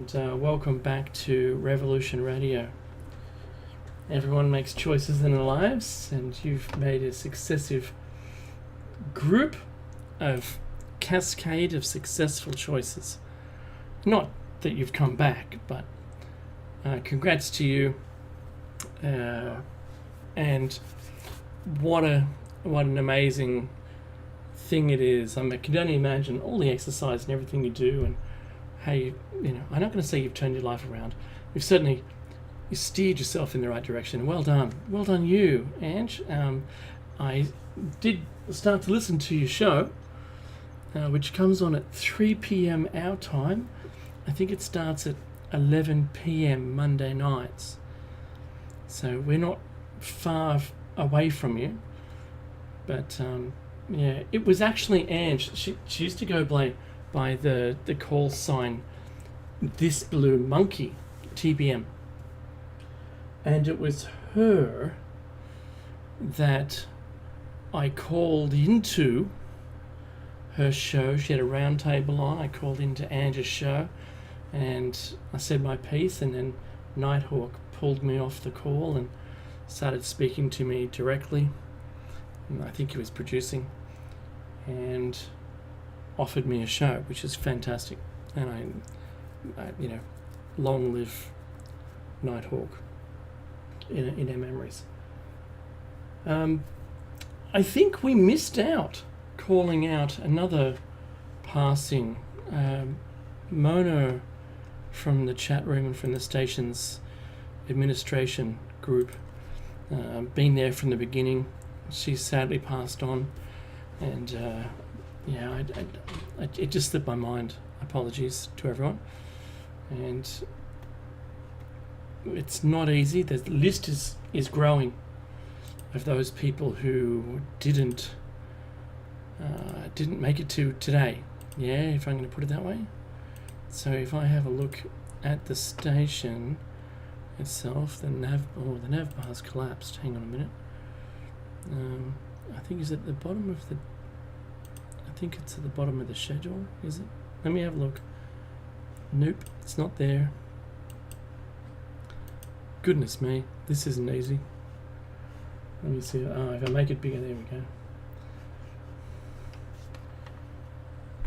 Welcome back to Revolution Radio. Everyone makes choices in their lives, and you've made a successive group of cascade of successful choices. Not that you've come back, but congrats to you. And what an amazing thing it is. I can only imagine all the exercise and everything you do, and how I'm not going to say you've turned your life around. You've certainly steered yourself in the right direction. Well done you, Ange. I did start to listen to your show, which comes on at 3 p.m. our time. I think it starts at 11 p.m. Monday nights. So we're not far away from you. But it was actually Ange. She used to go by the call sign This Blue Monkey, TBM. And it was her that I called into her show. She had a round table on. I called into Ange's show and I said my piece, and then Nighthawk pulled me off the call and started speaking to me directly. And I think he was producing, and offered me a show, which is fantastic. And I long live Nighthawk in our memories. I think we missed out calling out another passing. Mona from the chat room and from the station's administration group, been there from the beginning. She sadly passed on, and it just slipped my mind. Apologies to everyone. And it's not easy. The list is growing of those people who didn't make it to today. Yeah, if I'm going to put it that way. So if I have a look at the station itself, the nav bar's collapsed. Hang on a minute. I think it's at the bottom of the. I think it's at the bottom of the schedule, is it? Let me have a look. Nope, it's not there. Goodness me, this isn't easy. Let me see. Oh, if I make it bigger, there we go.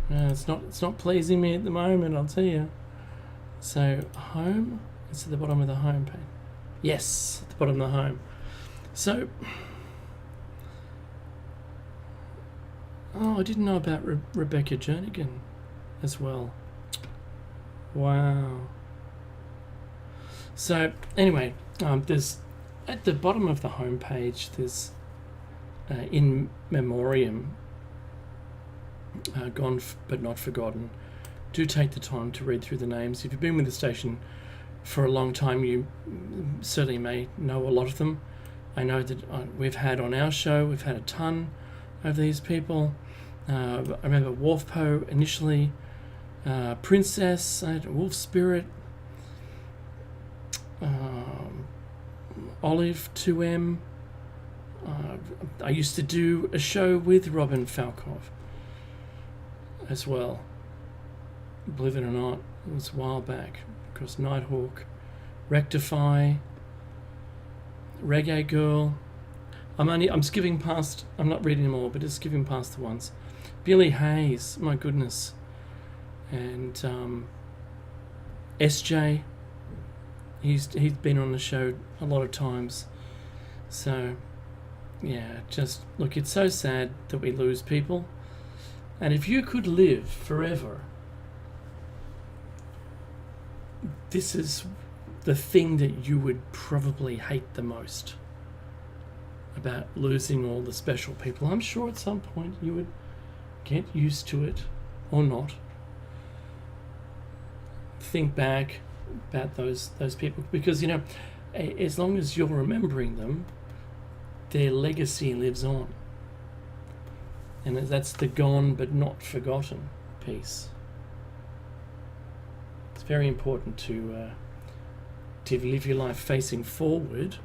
It's not pleasing me at the moment, I'll tell you. So home, it's at the bottom of the home page. Yes, at the bottom of the home. So, I didn't know about Rebecca Jernigan as well. Wow. So anyway, there's at the bottom of the homepage. There's in memoriam, gone but not forgotten. Do take the time to read through the names. If you've been with the station for a long time, you certainly may know a lot of them. I know that we've had on our show, we've had a ton of these people. I remember Wharfpo initially, Princess, Wolf Spirit, Olive 2M. I used to do a show with Robin Falkov as well. Believe it or not, it was a while back. Of course, Nighthawk, Rectify, Reggae Girl. I'm skipping past. I'm not reading them all, but just skipping past the ones. Billy Hayes, my goodness, and SJ. He's been on the show a lot of times. So yeah, just look. It's so sad that we lose people. And if you could live forever, this is the thing that you would probably hate the most about losing all the special people. I'm sure at some point you would get used to it or not. Think back about those people, because as long as you're remembering them, their legacy lives on. And that's the gone but not forgotten piece. It's very important to live your life facing forward,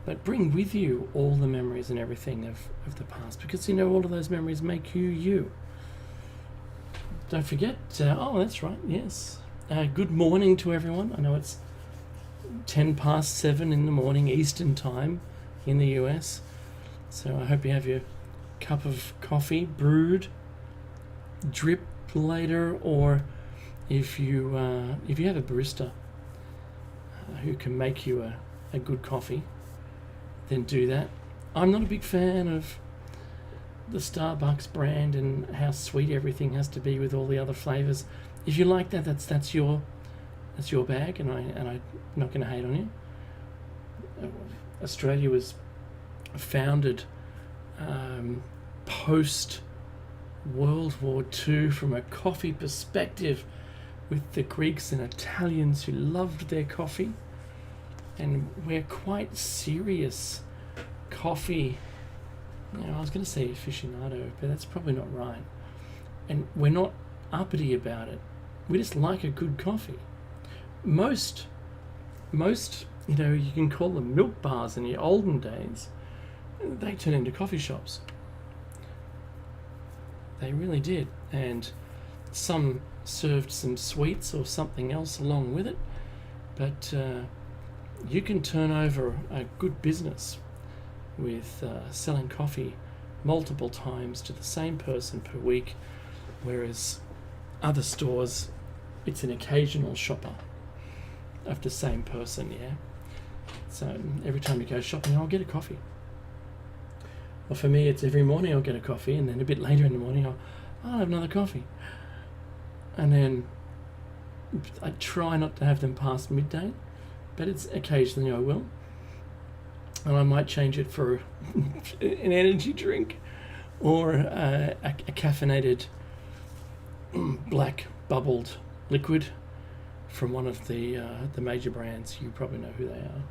but bring with you all the memories and everything of the past, because all of those memories make you you. Don't forget, that's right, yes, Good morning to everyone. I know it's 7:10 in the morning Eastern time in the US, so I hope you have your cup of coffee brewed, drip later, or if you have a barista who can make you a good coffee, then do that. I'm not a big fan of the Starbucks brand and how sweet everything has to be with all the other flavors. If you like that, that's your bag, and I'm not going to hate on you. Australia was founded post World War II from a coffee perspective, with the Greeks and Italians who loved their coffee, and we're quite serious coffee. I was going to say aficionado, but that's probably not right. And we're not uppity about it. We just like a good coffee. Most, you can call them milk bars in the olden days. They turned into coffee shops. They really did. And some served some sweets or something else along with it. But you can turn over a good business with selling coffee multiple times to the same person per week, whereas other stores, it's an occasional shopper of the same person, yeah? So every time you go shopping, I'll get a coffee. Well, for me, it's every morning I'll get a coffee, and then a bit later in the morning, I'll have another coffee. And then I try not to have them past midday, but it's occasionally I will. And I might change it for an energy drink or a caffeinated black bubbled liquid from one of the major brands. You probably know who they are.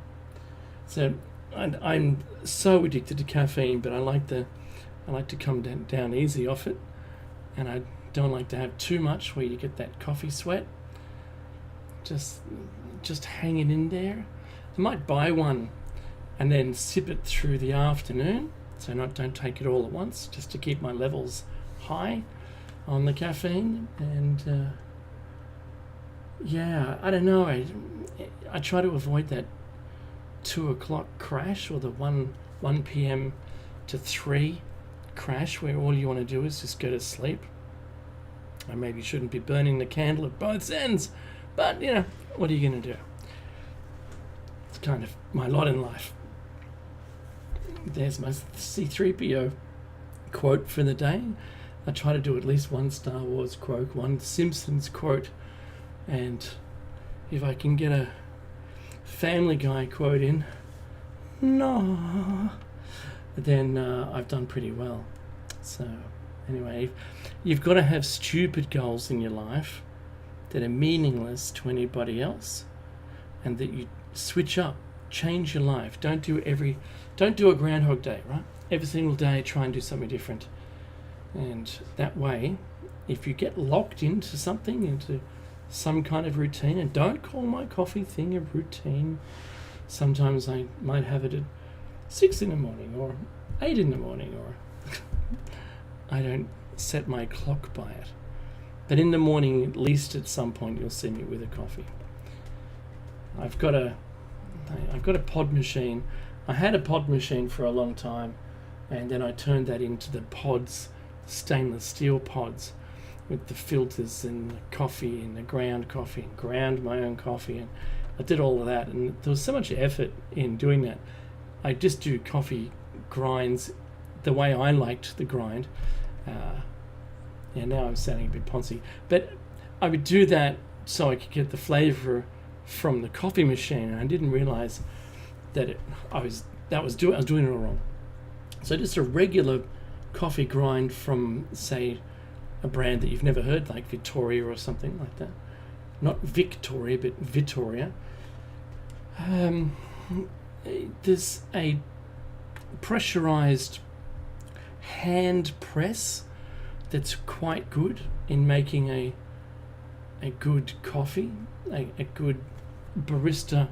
So I'm so addicted to caffeine, but I like to come down easy off it, and I don't like to have too much where you get that coffee sweat. Just hanging in there. I might buy one and then sip it through the afternoon, so don't take it all at once, just to keep my levels high on the caffeine. And I don't know, I try to avoid that 2 o'clock crash, or the 1 p.m. to 3 crash, where all you want to do is just go to sleep. I maybe shouldn't be burning the candle at both ends, but what are you going to do? It's kind of my lot in life. There's my C-3PO quote for the day. I try to do at least one Star Wars quote, one Simpsons quote, and if I can get a Family Guy quote in, no, then I've done pretty well. So anyway, you've got to have stupid goals in your life that are meaningless to anybody else, and that you switch up, change your life. Don't do a Groundhog Day, right? Every single day, try and do something different. And that way, if you get locked into something, into some kind of routine, and don't call my coffee thing a routine. Sometimes I might have it at 6 in the morning or 8 in the morning, or I don't set my clock by it. But in the morning, at least at some point, you'll see me with a coffee. I've got a pod machine. I had a pod machine for a long time, and then I turned that into the pods, stainless steel pods, with the filters and the coffee and the ground coffee, and ground my own coffee, and I did all of that, and there was so much effort in doing that. I just do coffee grinds the way I liked the grind. Now I'm sounding a bit poncy, but I would do that so I could get the flavor from the coffee machine, and I didn't realize that I was doing it all wrong. So just a regular coffee grind from, say, a brand that you've never heard, like Victoria or something like that. Not Victoria, but Vittoria. There's a pressurized hand press that's quite good in making a good coffee, a good barista,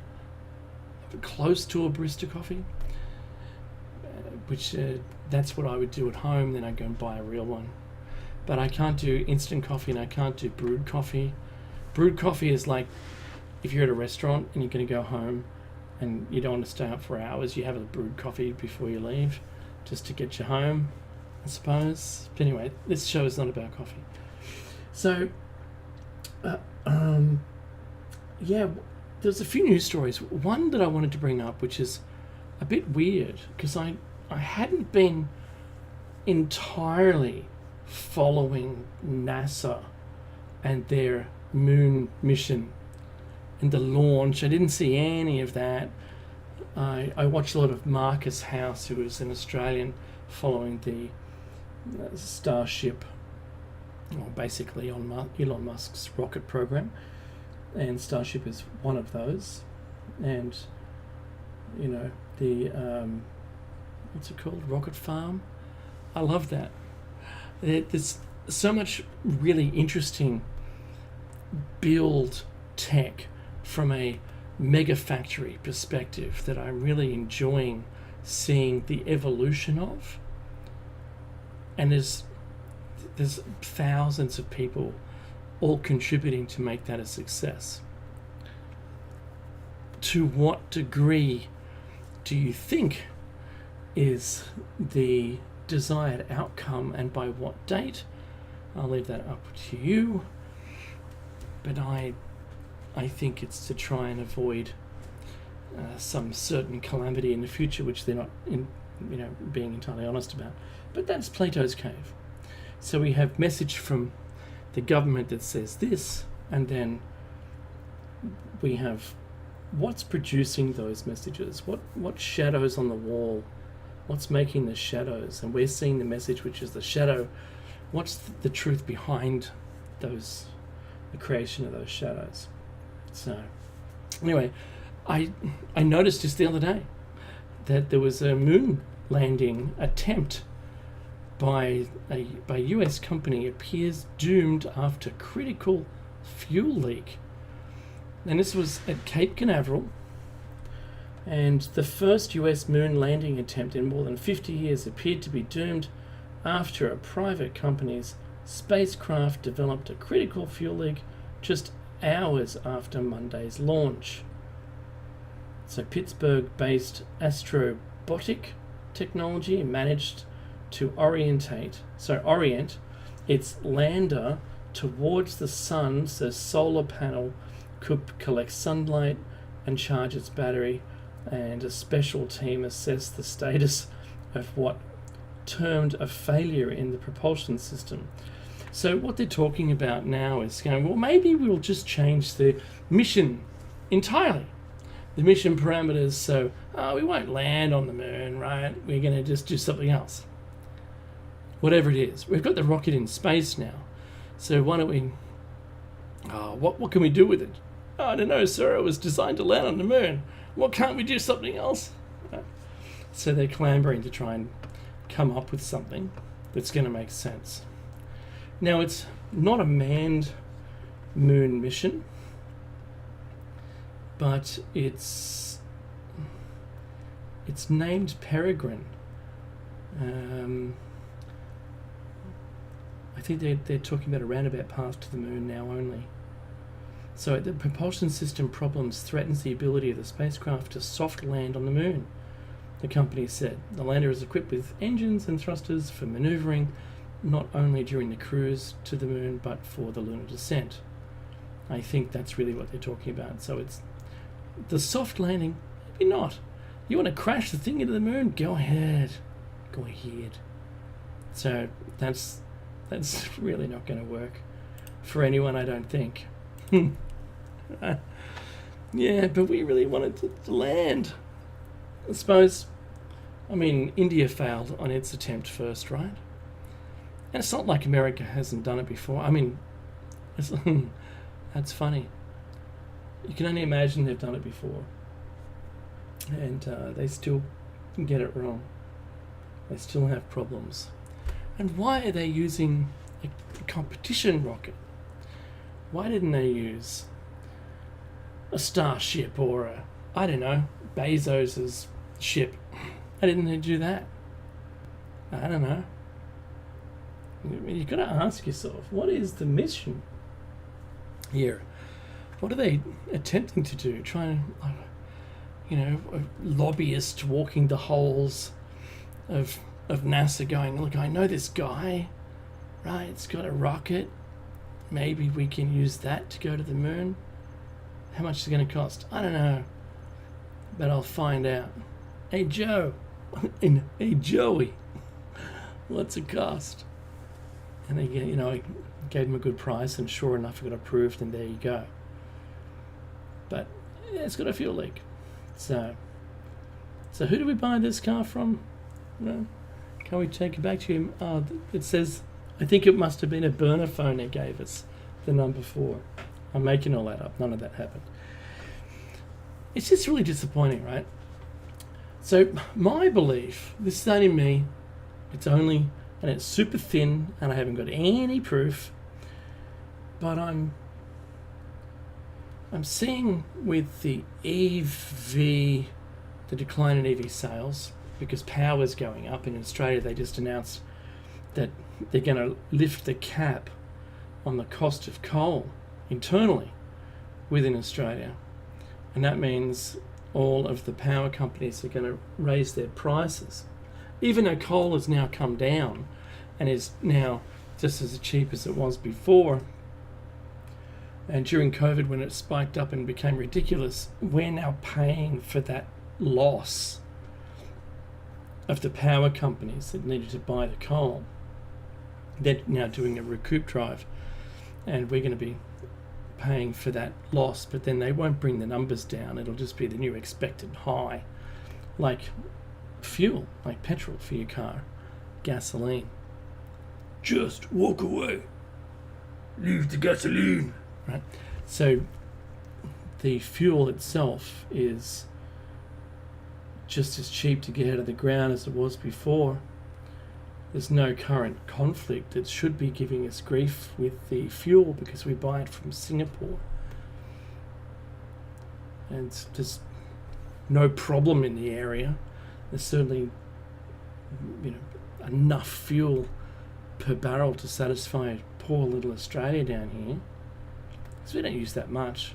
close to a barista coffee, which that's what I would do at home. Then I'd go and buy a real one. But I can't do instant coffee, and I can't do brewed coffee. Brewed coffee is like if you're at a restaurant and you're going to go home and you don't want to stay up for hours, you have a brewed coffee before you leave just to get you home, I suppose. But anyway, this show is not about coffee. So, yeah, there's a few news stories. One that I wanted to bring up, which is a bit weird, because I hadn't been entirely following NASA and their moon mission and the launch. I didn't see any of that. I watched a lot of Marcus House, who is an Australian, following the Starship, or basically on Elon Musk's rocket program, and Starship is one of those. And you know, the what's it called, rocket farm. I love that. There's so much really interesting build tech from a mega factory perspective that I'm really enjoying seeing the evolution of. And there's thousands of people all contributing to make that a success. To what degree do you think is the desired outcome, and by what date? I'll leave that up to you. But I think it's to try and avoid some certain calamity in the future, which they're not being entirely honest about. But that's Plato's cave. So we have message from the government that says this, and then we have what's producing those messages, what shadows on the wall, what's making the shadows, and we're seeing the message, which is the shadow. What's the truth behind those, the creation of those shadows? So anyway, I noticed just the other day that there was a moon landing attempt by a US company appears doomed after critical fuel leak. And this was at Cape Canaveral, and the first US moon landing attempt in more than 50 years appeared to be doomed after a private company's spacecraft developed a critical fuel leak just hours after Monday's launch. So Pittsburgh-based Astrobotic Technology managed to orient its lander towards the sun so solar panel could collect sunlight and charge its battery, and a special team assessed the status of what termed a failure in the propulsion system. So what they're talking about now is going, well, maybe we'll just change the mission entirely. The mission parameters, so we won't land on the moon, right? We're going to just do something else. Whatever it is. We've got the rocket in space now. So why don't we... what can we do with it? I don't know, sir. It was designed to land on the moon. What, can't we do something else? So they're clambering to try and come up with something that's going to make sense. Now, it's not a manned moon mission, but it's named Peregrine. I think they're talking about a roundabout path to the moon now only. So the propulsion system problems threatens the ability of the spacecraft to soft land on the moon, the company said. The lander is equipped with engines and thrusters for maneuvering, not only during the cruise to the moon, but for the lunar descent. I think that's really what they're talking about. So it's the soft landing, maybe not. You want to crash the thing into the moon? Go ahead. Go ahead. So that's really not going to work for anyone, I don't think. Yeah, but we really wanted to land. I suppose, India failed on its attempt first, right? And it's not like America hasn't done it before. That's funny. You can only imagine they've done it before. And they still get it wrong. They still have problems. And why are they using a competition rocket? Why didn't they use a Starship or Bezos's ship? Why didn't they do that? I don't know. You've got to ask yourself, what is the mission here? what are they attempting to do? Trying to, a lobbyist walking the halls of NASA going, look, I know this guy, right? It's got a rocket. Maybe we can use that to go to the moon. How much is it going to cost? I don't know, but I'll find out. Hey, Joe. Hey, Joey. What's it cost? And again, I gave him a good price, and sure enough, it got approved, and there you go. But yeah, it's got a fuel leak. So who do we buy this car from? No, can we take it back to him? It says, I think it must have been a burner phone they gave us, the number 4. I'm making all that up. None of that happened. It's just really disappointing, right? So my belief, this is only me, and it's super thin, and I haven't got any proof, but I'm seeing with the EV, the decline in EV sales, because power's going up. In Australia, they just announced that they're going to lift the cap on the cost of coal internally within Australia. And that means all of the power companies are going to raise their prices. Even though coal has now come down and is now just as cheap as it was before, and during COVID, when it spiked up and became ridiculous, we're now paying for that loss of the power companies that needed to buy the coal. They're now doing a recoup drive, and we're going to be paying for that loss, but then they won't bring the numbers down. It'll just be the new expected high, like fuel, like petrol for your car, gasoline. Just walk away. Leave the gasoline. Right? So the fuel itself is just as cheap to get out of the ground as it was before. There's no current conflict that should be giving us grief with the fuel because we buy it from Singapore. And there's no problem in the area. There's certainly enough fuel per barrel to satisfy poor little Australia down here. Because we don't use that much.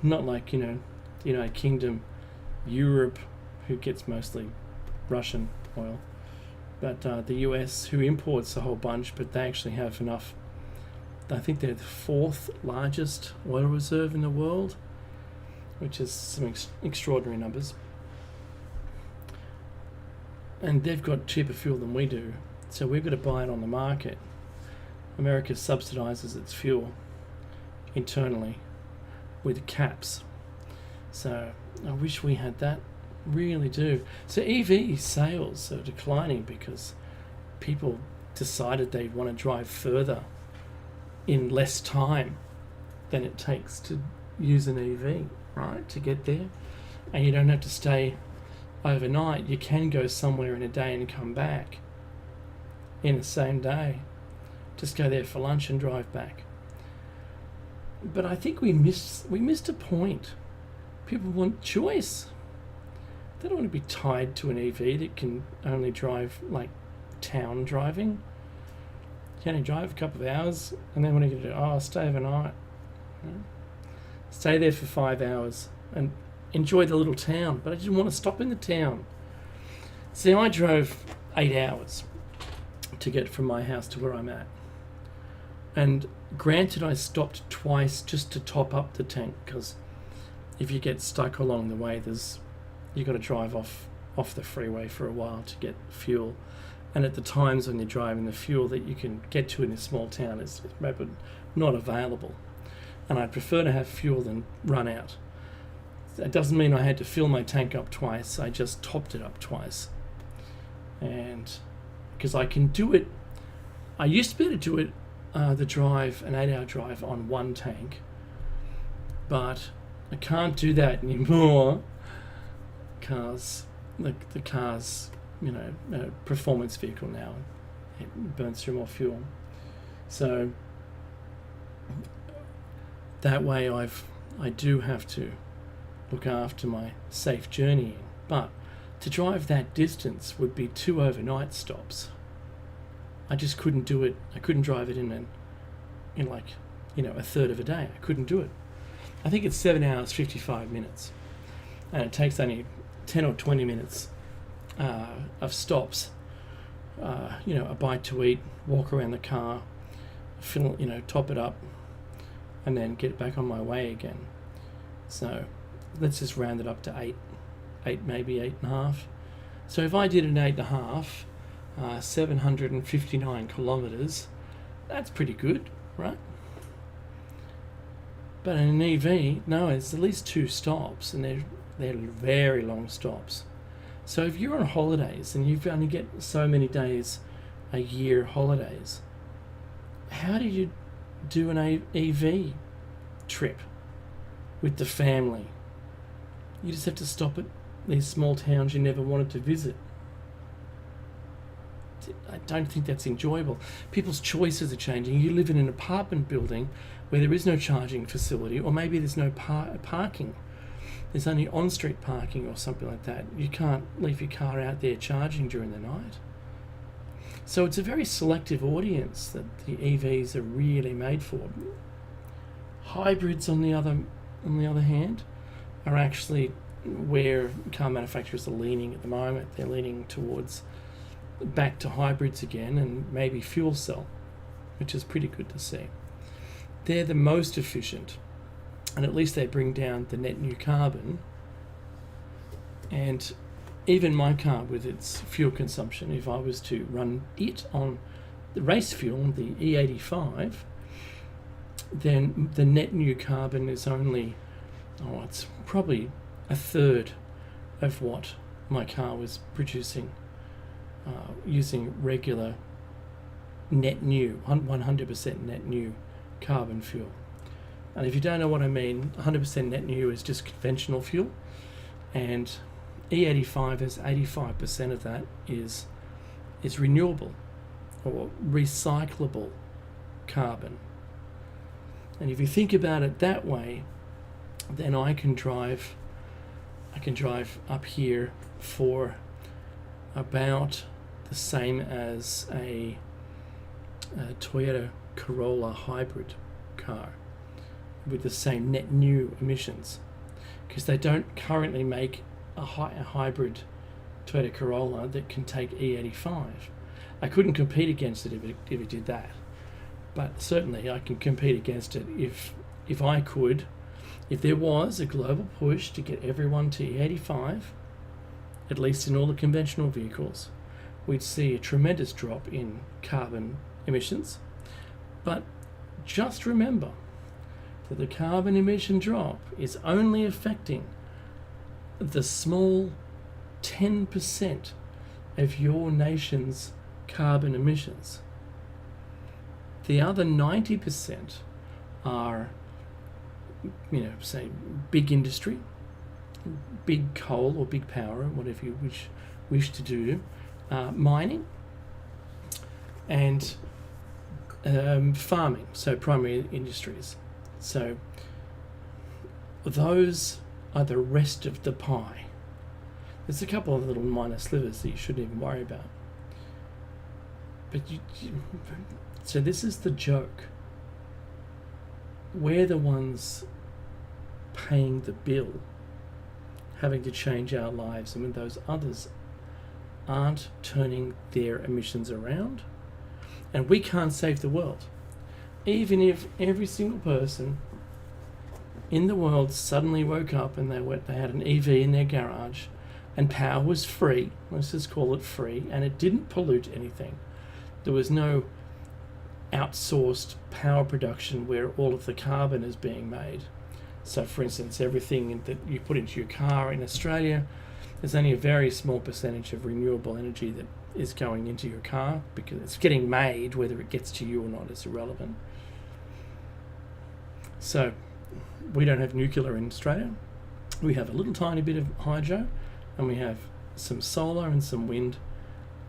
Not like, the United Kingdom, Europe, who gets mostly Russian oil. But the US, who imports a whole bunch, but they actually have enough. I think they're the 4th largest oil reserve in the world, which is some extraordinary numbers. And they've got cheaper fuel than we do, so we've got to buy it on the market. America subsidizes its fuel internally with caps. So I wish we had that. Really do. So EV sales are declining because people decided they want to drive further in less time than it takes to use an EV, right, to get there. And you don't have to stay overnight. You can go somewhere in a day and come back in the same day. Just go there for lunch and drive back. But I think we missed a point. People want choice. They don't want to be tied to an EV that can only drive like town driving. You can only drive a couple of hours, and then what are you going to do? I'll stay overnight. Stay there for 5 hours and enjoy the little town. But I didn't want to stop in the town. See, I drove 8 hours to get from my house to where I'm at. And granted, I stopped twice just to top up the tank, because if you get stuck along the way, you've got to drive off the freeway for a while to get fuel. And at the times when you're driving, the fuel that you can get to in a small town is not available. And I'd prefer to have fuel than run out. That doesn't mean I had to fill my tank up twice. I just topped it up twice. And because I can do it, I used to be able to do it, an 8-hour drive on one tank. But I can't do that anymore. The car's, a performance vehicle now. It burns through more fuel. So that way I do have to look after my safe journeying. But to drive that distance would be 2 overnight stops. I just couldn't do it. I couldn't drive it in a third of a day. I couldn't do it. I think it's 7 hours 55 minutes, and it takes only 10 or 20 minutes of stops. A bite to eat, walk around the car, fill, top it up, and then get back on my way again. So let's just round it up to eight, maybe 8.5. So if I did an 8.5, 759 kilometers, that's pretty good, right? But in an EV, no, it's at least 2 stops, and they're very long stops. So if you're on holidays and you've only get so many days a year holidays, how do you do an EV trip with the family? You just have to stop at these small towns you never wanted to visit. I don't think that's enjoyable. People's choices are changing. You live in an apartment building where there is no charging facility, or maybe there's no parking. There's only on-street parking or something like that. You can't leave your car out there charging during the night. So it's a very selective audience that the EVs are really made for. Hybrids, on the other hand, are actually where car manufacturers are leaning at the moment. They're leaning towards back to hybrids again, and maybe fuel cell, which is pretty good to see. They're the most efficient, and at least they bring down the net new carbon. And even my car, with its fuel consumption, if I was to run it on the race fuel, the E85, then the net new carbon is only, it's probably a third of what my car was producing using regular net new, 100% net new carbon fuel. And if you don't know what I mean, 100% net new is just conventional fuel, and E85 is 85% of that is renewable or recyclable carbon. And if you think about it that way, then I can drive up here for about the same as a Toyota Corolla hybrid car with the same net new emissions, because they don't currently make a hybrid Toyota Corolla that can take E85. I couldn't compete against it if it did that, but certainly I can compete against it if there was a global push to get everyone to E85, at least in all the conventional vehicles. We'd see a tremendous drop in carbon emissions. But just remember that the carbon emission drop is only affecting the small 10% of your nation's carbon emissions. The other 90% are, say, big industry, big coal or big power, whatever you wish to do, mining, and farming, so primary industries. So those are the rest of the pie. There's a couple of little minor slivers that you shouldn't even worry about. But so this is the joke. We're the ones paying the bill, having to change our lives, and when those others aren't turning their emissions around, and we can't save the world. Even if every single person in the world suddenly woke up and they had an EV in their garage, and power was free, let's just call it free, and it didn't pollute anything. There was no outsourced power production where all of the carbon is being made. So for instance, everything that you put into your car in Australia, there's only a very small percentage of renewable energy that is going into your car, because it's getting made. Whether it gets to you or not is irrelevant. So we don't have nuclear in Australia. We have a little tiny bit of hydro, and we have some solar and some wind,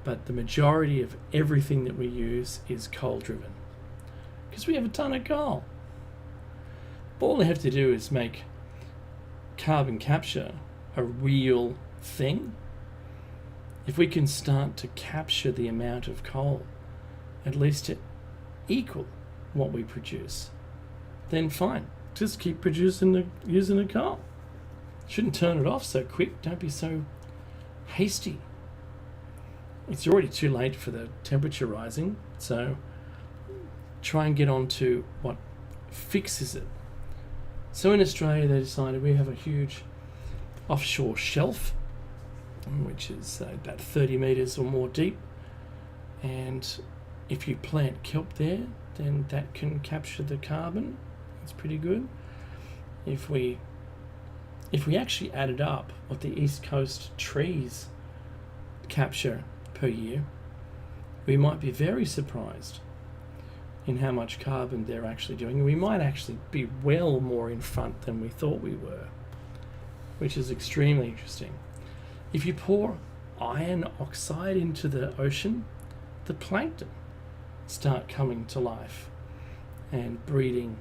but the majority of everything that we use is coal driven, because we have a ton of coal. All they have to do is make carbon capture a real thing. If we can start to capture the amount of coal, at least to equal what we produce, then fine, just keep using the coal. Shouldn't turn it off so quick. Don't be so hasty. It's already too late for the temperature rising, so try and get on to what fixes it. So in Australia, they decided we have a huge offshore shelf, which is about 30 metres or more deep, and if you plant kelp there, then that can capture the carbon. It's pretty good. If we actually added up what the East Coast trees capture per year, we might be very surprised in how much carbon they're actually doing. We might actually be well more in front than we thought we were, which is extremely interesting. If you pour iron oxide into the ocean, the plankton start coming to life and breeding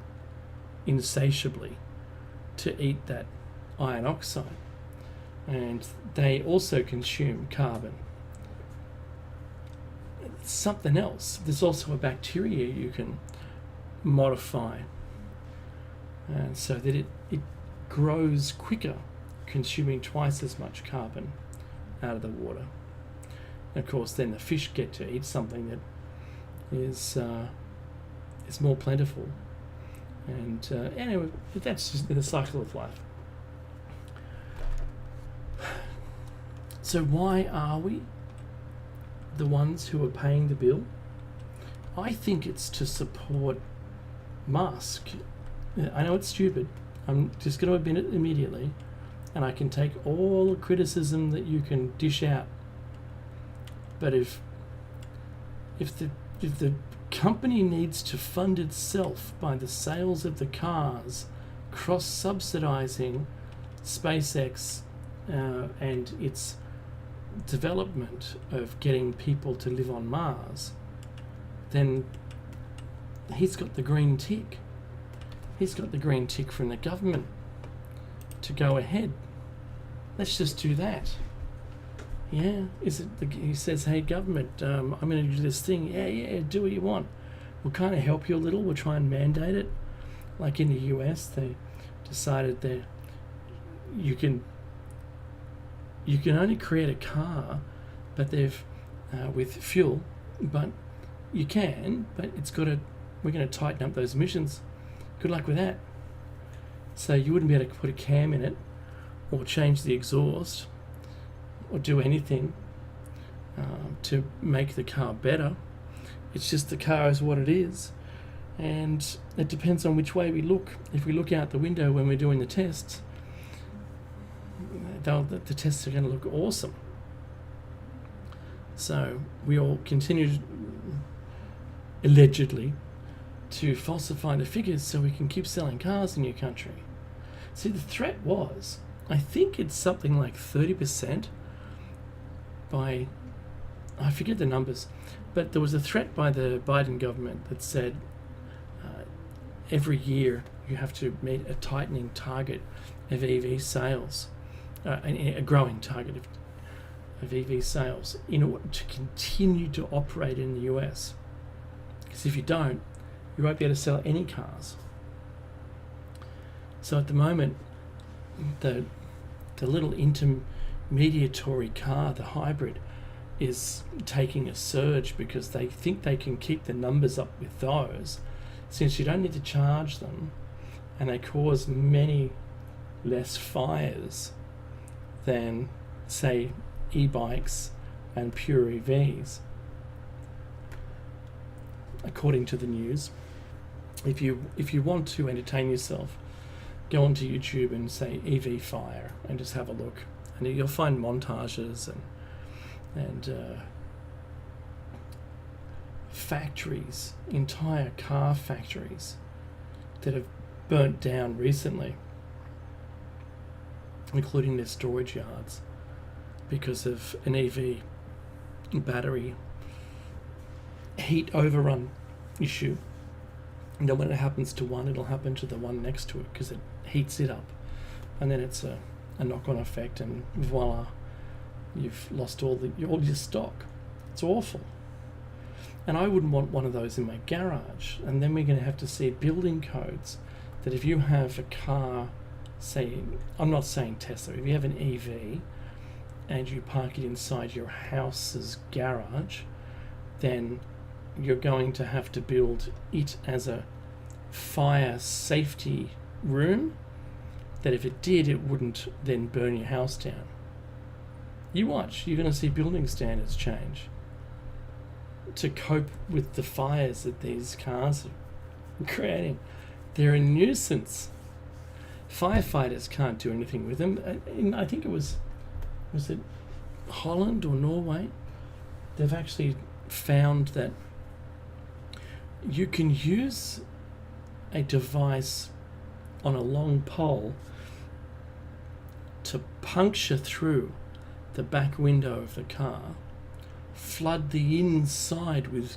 insatiably to eat that iron oxide. And they also consume carbon. It's something else. There's also a bacteria you can modify, and so that it grows quicker, consuming twice as much carbon out of the water. And of course, then the fish get to eat something that is more plentiful. And anyway, that's just the cycle of life. So why are we the ones who are paying the bill? I think it's to support Musk. I know it's stupid. I'm just going to admit it immediately, and I can take all the criticism that you can dish out. But if the company needs to fund itself by the sales of the cars, cross-subsidizing SpaceX and its development of getting people to live on Mars, then he's got the green tick. He's got the green tick from the government to go ahead. Let's just do that. Yeah, he says, hey government, I'm going to do this thing. Yeah, do what you want. We'll kind of help you a little. We'll try and mandate it. Like in the US, they decided that you can only create a car, but with fuel, but you can, but we're going to tighten up those emissions. Good luck with that. So you wouldn't be able to put a cam in it or change the exhaust or do anything to make the car better. It's just the car is what it is, and it depends on which way we look. If we look out the window when we're doing the tests, the tests are going to look awesome. So we all continue allegedly to falsify the figures so we can keep selling cars in your country. See, the threat was, I think it's something like 30% by, I forget the numbers, but there was a threat by the Biden government that said every year you have to meet a tightening target of EV sales, a growing target of EV sales in order to continue to operate in the US. Because if you don't, you won't be able to sell any cars. So at the moment, the little intermediatory car, the hybrid, is taking a surge because they think they can keep the numbers up with those, since you don't need to charge them, and they cause many less fires than, say, e-bikes and pure EVs. According to the news, if you want to entertain yourself, go onto YouTube and say EV fire and just have a look, and you'll find montages and factories, entire car factories that have burnt down recently, including their storage yards, because of an EV battery heat overrun issue. And then when it happens to one, it'll happen to the one next to it because it heats it up, and then it's a knock-on effect, and voila, you've lost all your stock. It's awful. And I wouldn't want one of those in my garage, and then we're going to have to see building codes that if you have a car, say, I'm not saying Tesla, if you have an EV and you park it inside your house's garage, then you're going to have to build it as a fire safety room, that if it did, it wouldn't then burn your house down. You watch, you're going to see building standards change to cope with the fires that these cars are creating. They're a nuisance. Firefighters can't do anything with them. I think was it Holland or Norway? They've actually found that you can use a device on a long pole to puncture through the back window of the car, flood the inside with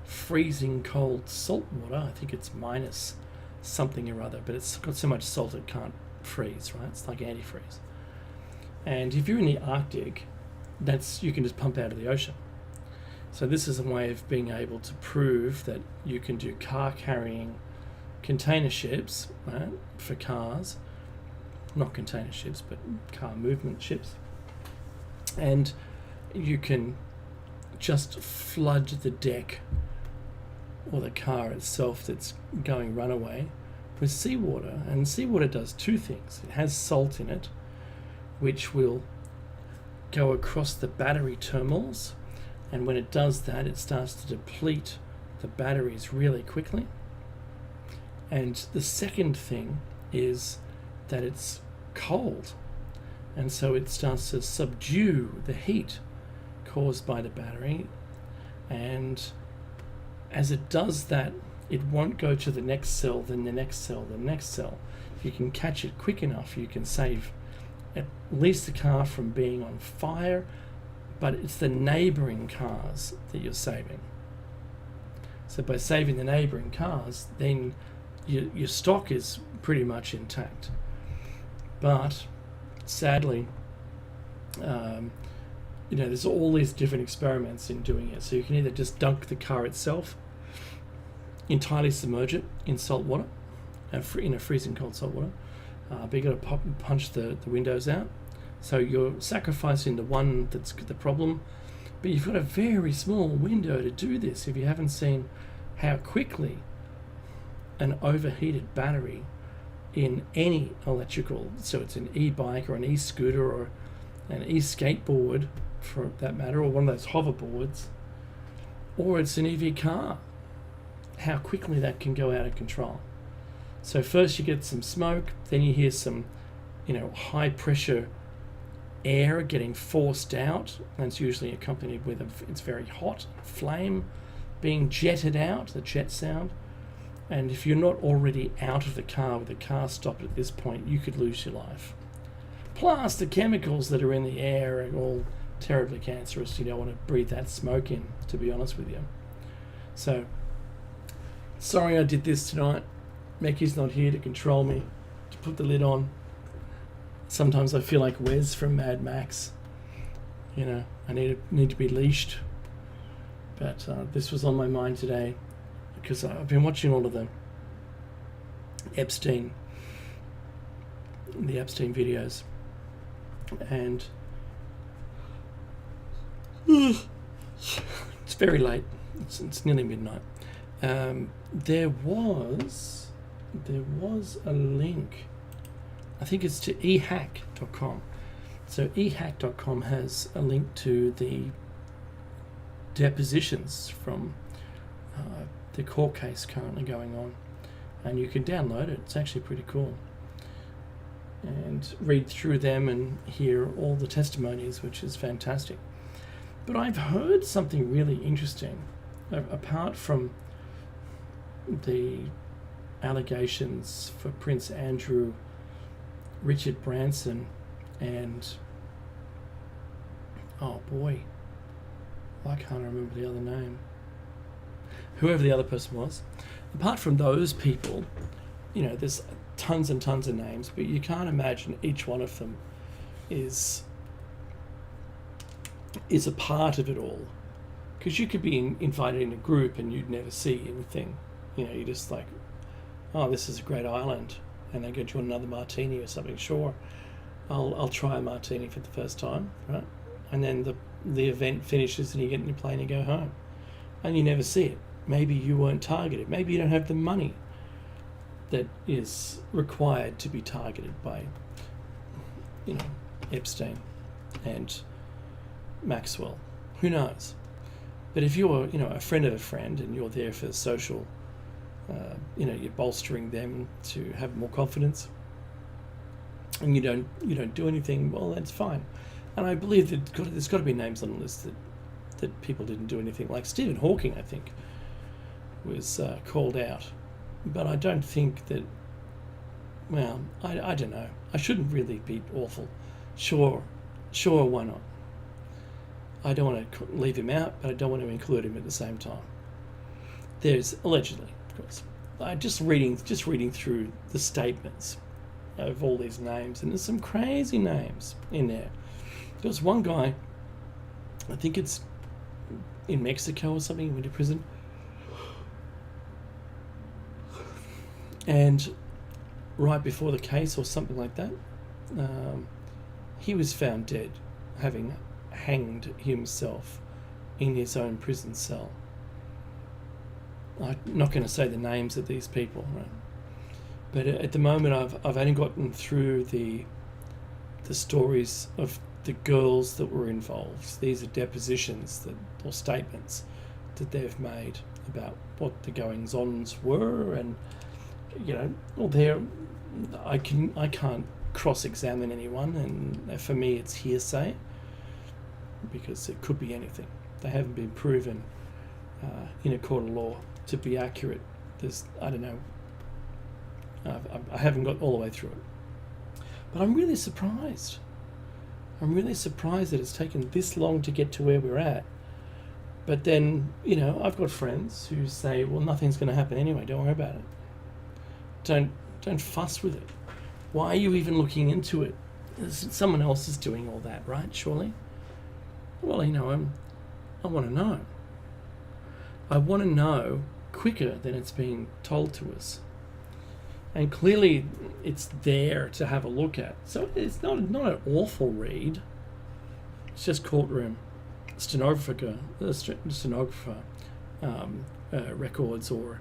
freezing cold salt water. I think it's minus something or other, but it's got so much salt it can't freeze, right? It's like antifreeze. And if you're in the Arctic, you can just pump out of the ocean. So this is a way of being able to prove that you can do car carrying container ships, right, for cars, not container ships, but car movement ships. And you can just flood the deck or the car itself that's going runaway with seawater. And seawater does two things. It has salt in it, which will go across the battery terminals, and when it does that, it starts to deplete the batteries really quickly. And the second thing is that it's cold, and so it starts to subdue the heat caused by the battery, and as it does that, it won't go to the next cell, then the next cell, the next cell. If you can catch it quick enough, you can save at least the car from being on fire, but it's the neighbouring cars that you're saving. So by saving the neighbouring cars, then your stock is pretty much intact. But sadly, there's all these different experiments in doing it. So you can either just dunk the car itself, entirely submerge it in salt water, in a freezing cold salt water, but you've got to punch the windows out. So you're sacrificing the one that's the problem, but you've got a very small window to do this. If you haven't seen how quickly an overheated battery in any electrical, so it's an e-bike or an e-scooter or an e-skateboard for that matter, or one of those hoverboards, or it's an EV car, how quickly that can go out of control. So first you get some smoke, then you hear some, high pressure air getting forced out, and it's usually accompanied with it's very hot flame being jetted out, the jet sound. And if you're not already out of the car with the car stopped at this point, you could lose your life. Plus the chemicals that are in the air are all terribly cancerous. You don't want to breathe that smoke in, to be honest with you. So sorry I did this tonight. Mecky's not here to control me, to put the lid on. Sometimes I feel like Wes from Mad Max. I need to be leashed. But this was on my mind today because I've been watching all of the Epstein videos, and it's very late. It's nearly midnight. There was a link. I think it's to ehack.com. So ehack.com has a link to the depositions from the court case currently going on, and you can download it. It's actually pretty cool, and read through them and hear all the testimonies, which is fantastic. But I've heard something really interesting, apart from the allegations for Prince Andrew, Richard Branson, and I can't remember the other name, whoever the other person was. Apart from those people, there's tons and tons of names, but you can't imagine each one of them is a part of it all, because you could be invited in a group and you'd never see anything. You're just like, oh, this is a great island, and they go, do you want another martini or something? Sure, I'll try a martini for the first time, right? And then the event finishes and you get in your plane and you go home, and you never see it. Maybe you weren't targeted. Maybe you don't have the money that is required to be targeted by, Epstein and Maxwell. Who knows? But if you're, a friend of a friend and you're there for social, you're bolstering them to have more confidence, and you don't do anything, well, that's fine. And I believe that there's got to be names on the list that people didn't do anything. Like Stephen Hawking, I think, was called out. But I don't think that, well, I don't know. I shouldn't really be awful. Sure, why not? I don't want to leave him out, but I don't want to include him at the same time. There's, allegedly, of course, just reading through the statements of all these names, and there's some crazy names in there. There's one guy, I think it's in Mexico or something, he went to prison. And right before the case or something like that, he was found dead, having hanged himself in his own prison cell. I'm not going to say the names of these people, right? But at the moment, I've only gotten through the stories of the girls that were involved. These are depositions or statements that they've made about what the goings-ons were, and I can't cross-examine anyone, and for me it's hearsay because it could be anything. They haven't been proven in a court of law to be accurate. I don't know. I haven't got all the way through it, but I'm really surprised. I'm really surprised that it's taken this long to get to where we're at. But then, I've got friends who say, well, nothing's going to happen anyway, don't worry about it. Don't fuss with it. Why are you even looking into it? Someone else is doing all that, right? Surely. Well, I want to know. I want to know quicker than it's being told to us. And clearly it's there to have a look at. So it's not an awful read. It's just courtroom stenographer records, or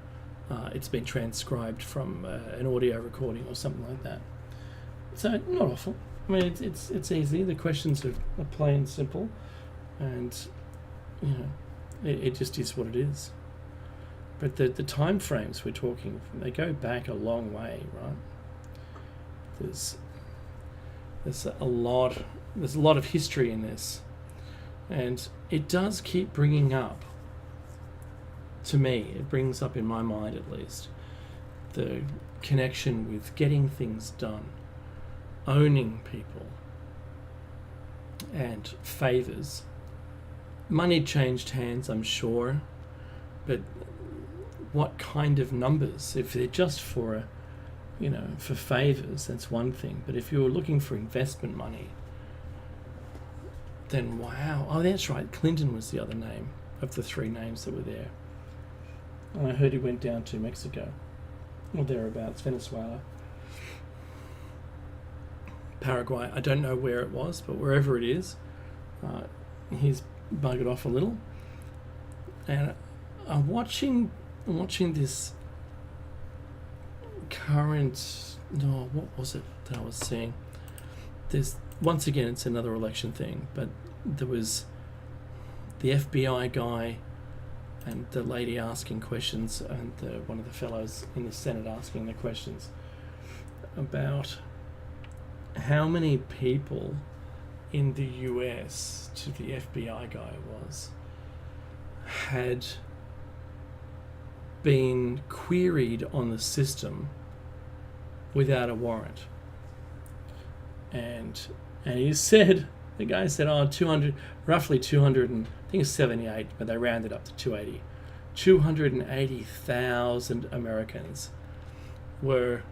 it's been transcribed from an audio recording or something like that. So not awful. I mean, it's easy. The questions are plain and simple, and it just is what it is. But the time frames we're talking, they go back a long way, right? There's a lot of history in this, and it does keep bringing up, to me, it brings up in my mind at least, the connection with getting things done, owning people, and favours. Money changed hands, I'm sure, but what kind of numbers? If they're just for for favours, that's one thing. But if you're looking for investment money, then wow. Oh, that's right. Clinton was the other name of the three names that were there. And I heard he went down to Mexico, or thereabouts, Venezuela, Paraguay. I don't know where it was, but wherever it is, he's buggered off a little. And I'm watching this current, what was it that I was seeing? There's, once again, it's another election thing, but there was the FBI guy and the lady asking questions, and one of the fellows in the Senate asking the questions about how many people in the US, to the FBI guy had been queried on the system without a warrant. And he said, the guy said, 200, roughly 200, and I think it's 78, but they rounded up to 280. 280,000 Americans were,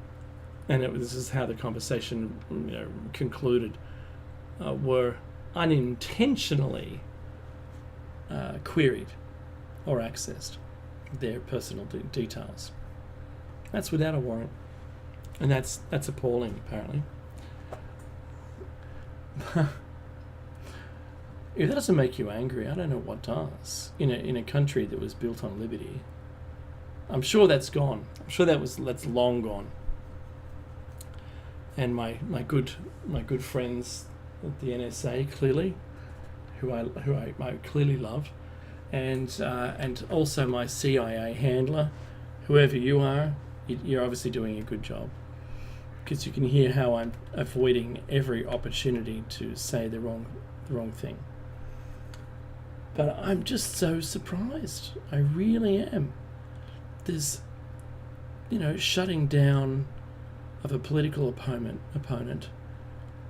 and this is how the conversation concluded, were unintentionally queried or accessed their personal details. That's without a warrant. And that's appalling, apparently. If that doesn't make you angry, I don't know what does. In a country that was built on liberty, I'm sure that's gone. I'm sure that's long gone. And my good friends at the NSA, clearly, who I clearly love, and also my CIA handler, whoever you are, you're obviously doing a good job, because you can hear how I'm avoiding every opportunity to say the wrong thing. But I'm just so surprised. I really am. There's, shutting down of a political opponent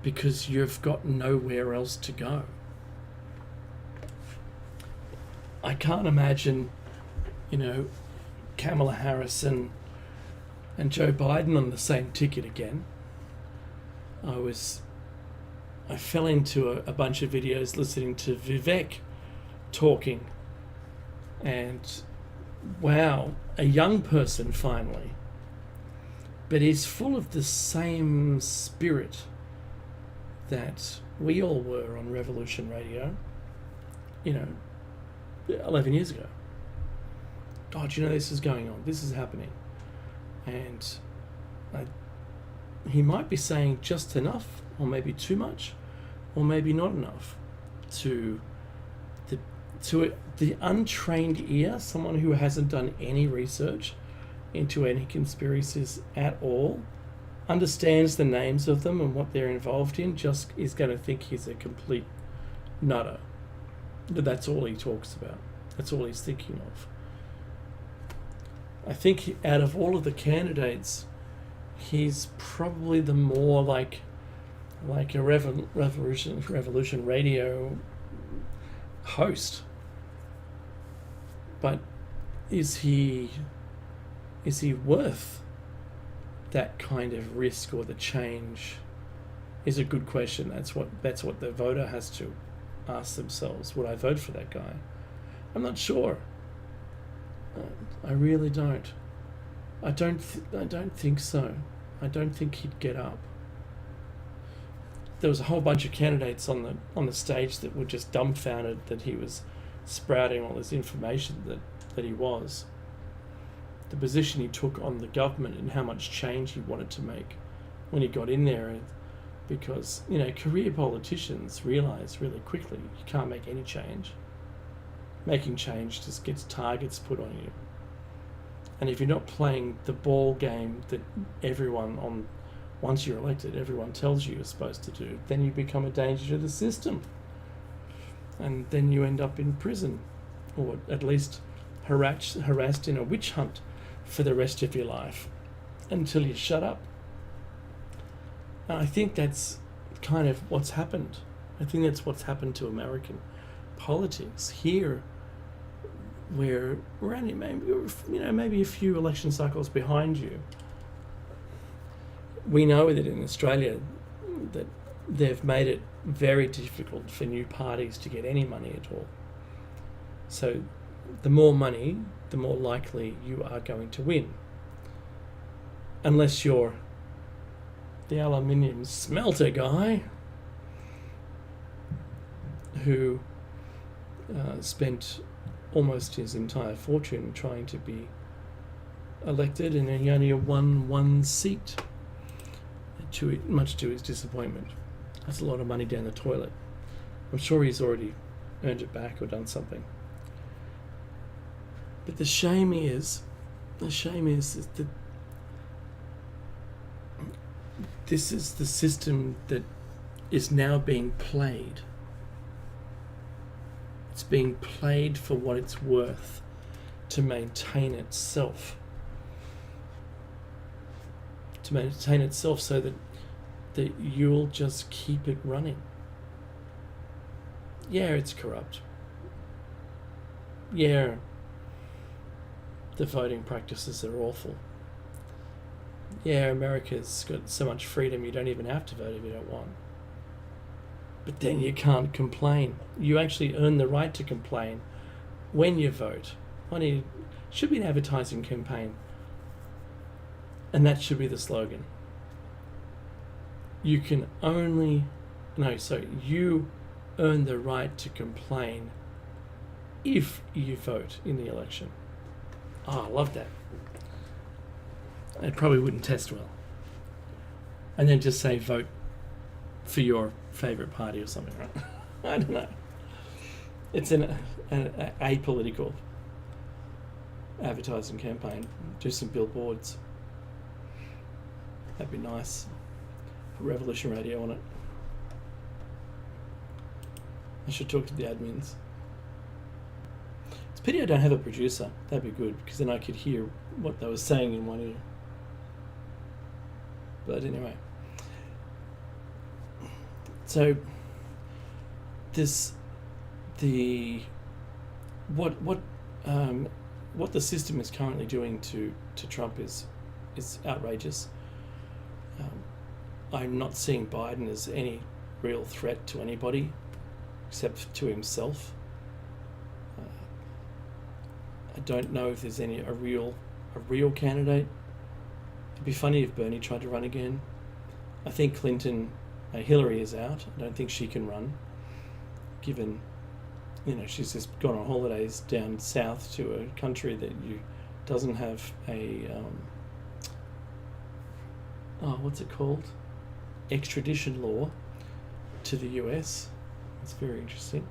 because you've got nowhere else to go. I can't imagine, Kamala Harris and Joe Biden on the same ticket again. I fell into a bunch of videos listening to Vivek talking, and wow, a young person finally, but he's full of the same spirit that we all were on Revolution Radio 11 years ago. God, this is going on, this is happening, and he might be saying just enough, or maybe too much, or maybe not enough to the untrained ear, someone who hasn't done any research into any conspiracies at all, understands the names of them and what they're involved in, just is going to think he's a complete nutter. That's all he talks about. That's all he's thinking of. I think out of all of the candidates, he's probably the more like a Revolution Radio host. But is he worth that kind of risk or the change? Is a good question. That's what the voter has to ask themselves. Would I vote for that guy? I'm not sure. I really don't. I don't think so. I don't think he'd get up. There was a whole bunch of candidates on the stage that were just dumbfounded that he was sprouting all this information that he was. The position he took on the government and how much change he wanted to make when he got in there, because career politicians realize really quickly you can't make any change. Making change just gets targets put on you, and if you're not playing the ball game that once you're elected, everyone tells you you're supposed to do, then you become a danger to the system. And then you end up in prison, or at least harassed in a witch hunt for the rest of your life until you shut up. And I think that's kind of what's happened. I think that's what's happened to American politics here, where we're only maybe a few election cycles behind you. We know that in Australia that they've made it very difficult for new parties to get any money at all. So the more money, the more likely you are going to win. Unless you're the aluminium smelter guy who spent almost his entire fortune trying to be elected, and he only won one seat, much to his disappointment. That's a lot of money down the toilet. I'm sure he's already earned it back or done something. But the shame is that this is the system that is now being played. It's being played for what it's worth to maintain itself. To maintain itself so that you'll just keep it running. Yeah, it's corrupt. Yeah, the voting practices are awful. Yeah, America's got so much freedom you don't even have to vote if you don't want. But then you can't complain. You actually earn the right to complain when you vote. Should be an advertising campaign. And that should be the slogan. You can only... No, so you earn the right to complain if you vote in the election. Oh, I love that. It probably wouldn't test well. And then just say vote for your favourite party or something, right? I don't know. It's an apolitical advertising campaign. Do some billboards. That'd be nice. Put Revolution Radio on it. I should talk to the admins. It's a pity I don't have a producer. That'd be good, because then I could hear what they were saying in one ear. But anyway. So what the system is currently doing to Trump is outrageous. I'm not seeing Biden as any real threat to anybody except to himself. I don't know if there's a real candidate. It'd be funny if Bernie tried to run again. I think Hillary is out. I don't think she can run, given, she's just gone on holidays down south to a country that doesn't have a what's it called? Extradition law to the US. It's very interesting.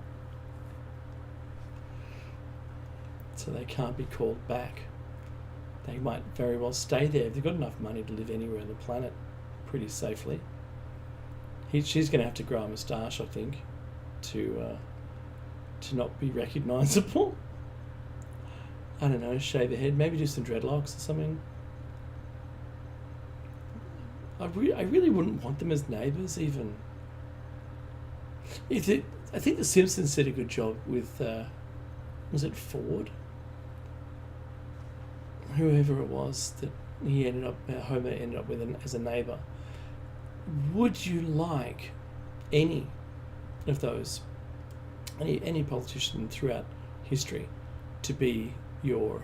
So they can't be called back. They might very well stay there. They've got enough money to live anywhere on the planet pretty safely. She's going to have to grow a moustache, I think, to not be recognisable. I don't know, shave her head, maybe do some dreadlocks or something. I really wouldn't want them as neighbours, even. I think The Simpsons did a good job with, was it Ford? Whoever it was that Homer ended up with as a neighbour. Would you like any of those, any politician throughout history, to be your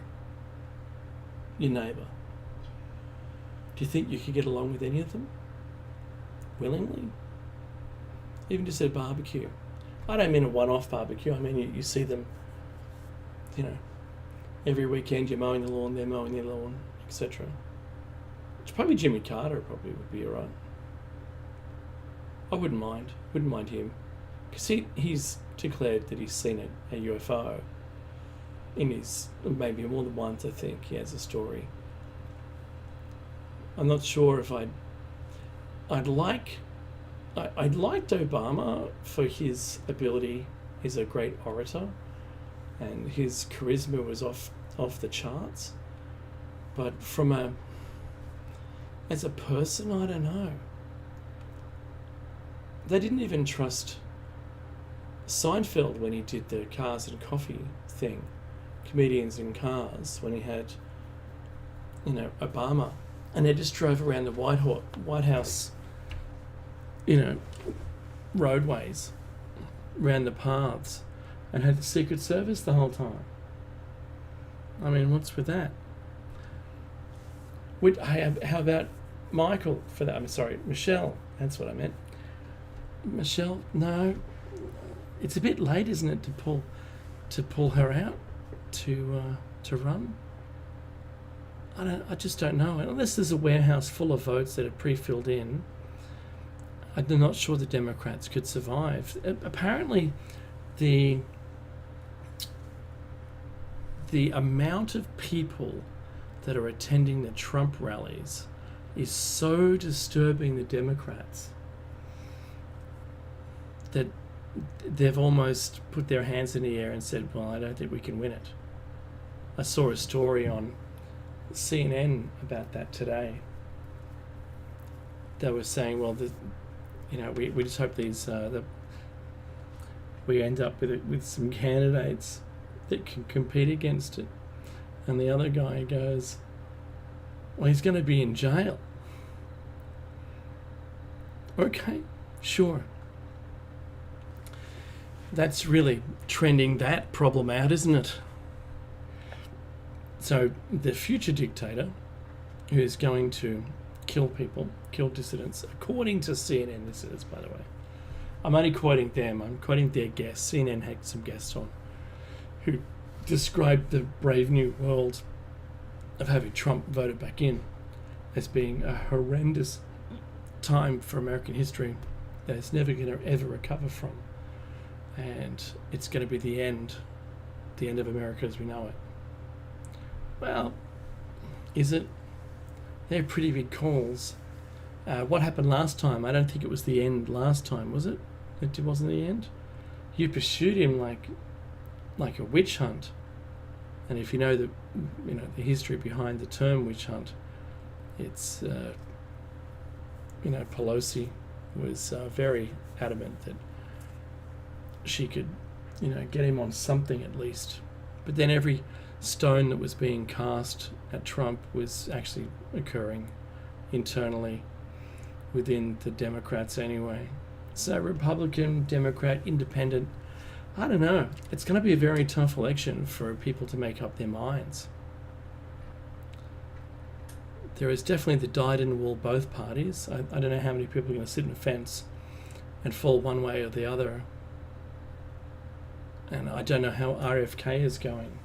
neighbour? Do you think you could get along with any of them willingly? Even just at a barbecue. I don't mean a one-off barbecue. I mean you see them, every weekend you're mowing the lawn, they're mowing their lawn, etc. It's probably Jimmy Carter probably would be alright. I wouldn't mind him, because he's declared that he's seen a UFO in his, maybe more than once. I think he has a story. I'm not sure if I'd liked Obama for his ability. He's a great orator, and his charisma was off the charts. But as a person, I don't know. They didn't even trust Seinfeld when he did the cars and coffee thing, comedians in cars, when he had, Obama, and they just drove around the White House, roadways, around the paths, and had the Secret Service the whole time. I mean, what's with that? How about Michael for that? I'm sorry, Michelle. That's what I meant. Michelle, no, it's a bit late, isn't it, to pull her out to run? I just don't know. Unless there's a warehouse full of votes that are pre-filled in, I'm not sure the Democrats could survive. Apparently, the amount of people that are attending the Trump rallies is so disturbing the Democrats that they've almost put their hands in the air and said, well, I don't think we can win it. I saw a story on CNN about that today. They were saying, well, we just hope we end up with some candidates that can compete against it. And the other guy goes, well, he's going to be in jail. Okay, sure. That's really trending that problem out, isn't it? So the future dictator who is going to kill people, kill dissidents, according to CNN. This is, by the way. I'm only quoting them. I'm quoting their guests. CNN had some guests on who described the brave new world of having Trump voted back in as being a horrendous time for American history that it's never going to ever recover from. And it's going to be the end of America as we know it. Well, is it? They're pretty big calls. What happened last time? I don't think it was the end last time, was it? It wasn't the end? You pursued him like a witch hunt. And if you know the history behind the term witch hunt, it's Pelosi was very adamant that she could get him on something at least. But then every stone that was being cast at Trump was actually occurring internally within the Democrats anyway. So Republican, Democrat, Independent, I don't know. It's going to be a very tough election for people to make up their minds. There is definitely the dyed-in-the-wool both parties. I don't know how many people are going to sit on the fence and fall one way or the other. And I don't know how RFK is going.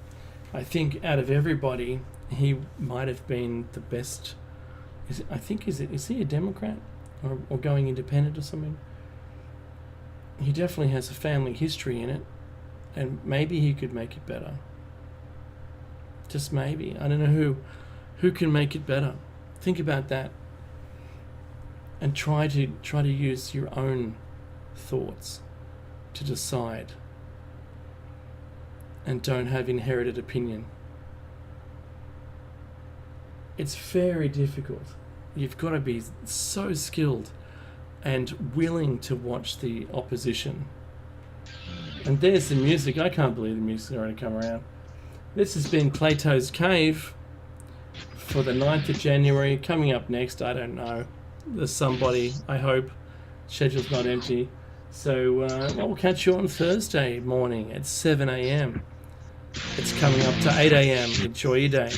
I think out of everybody, he might have been the best. Is he a Democrat or going independent or something? He definitely has a family history in it, and maybe he could make it better. Just maybe. I don't know who can make it better. Think about that, and try to use your own thoughts to decide, and don't have inherited opinion. It's very difficult. You've got to be so skilled and willing to watch the opposition. And there's the music. I can't believe the music's already come around. This has been Plato's Cave for the 9th of January. Coming up next, I don't know. There's somebody, I hope. Schedule's not empty. So we'll catch you on Thursday morning at 7 a.m. It's coming up to 8 a.m. Enjoy your day.